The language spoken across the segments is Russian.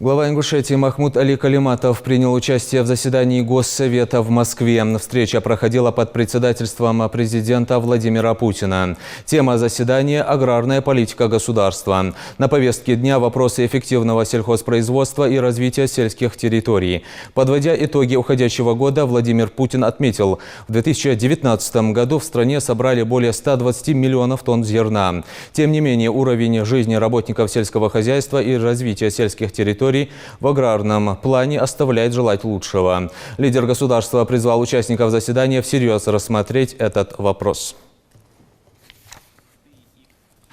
Глава Ингушетии Махмуд Али Калиматов принял участие в заседании Госсовета в Москве. Встреча проходила под председательством президента Владимира Путина. Тема заседания – аграрная политика государства. На повестке дня вопросы эффективного сельхозпроизводства и развития сельских территорий. Подводя итоги уходящего года, Владимир Путин отметил, в 2019 году в стране собрали более 120 миллионов тонн зерна. Тем не менее, уровень жизни работников сельского хозяйства и развития сельских территорий в аграрном плане оставляет желать лучшего. Лидер государства призвал участников заседания всерьез рассмотреть этот вопрос.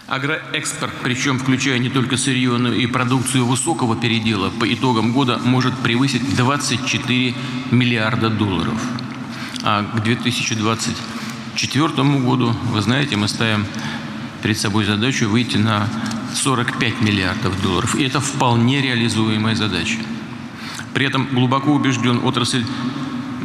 Агроэкспорт, причем включая не только сырье, но и продукцию высокого передела, по итогам года может превысить 24 миллиарда долларов. А к 2024 году, вы знаете, мы ставим перед собой задачу выйти на 45 миллиардов долларов. И это вполне реализуемая задача. При этом глубоко убежден, отрасль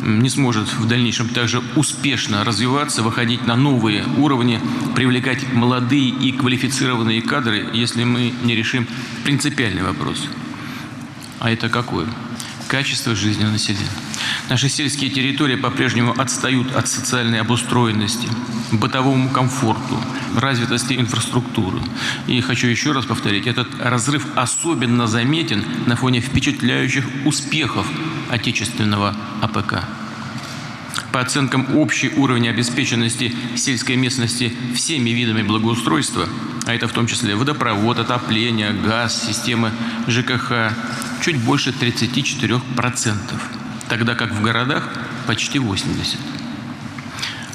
не сможет в дальнейшем также успешно развиваться, выходить на новые уровни, привлекать молодые и квалифицированные кадры, если мы не решим принципиальный вопрос. А это какой? Качество жизни населения. Наши сельские территории по-прежнему отстают от социальной обустроенности, бытовому комфорту, развитости инфраструктуры. И хочу еще раз повторить, этот разрыв особенно заметен на фоне впечатляющих успехов отечественного АПК. По оценкам, общий уровень обеспеченности сельской местности всеми видами благоустройства, а это в том числе водопровод, отопление, газ, системы ЖКХ, чуть больше 34%, тогда как в городах почти 80%.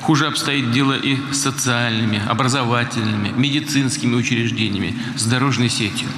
Хуже обстоит дело и с социальными, образовательными, медицинскими учреждениями, с дорожной сетью.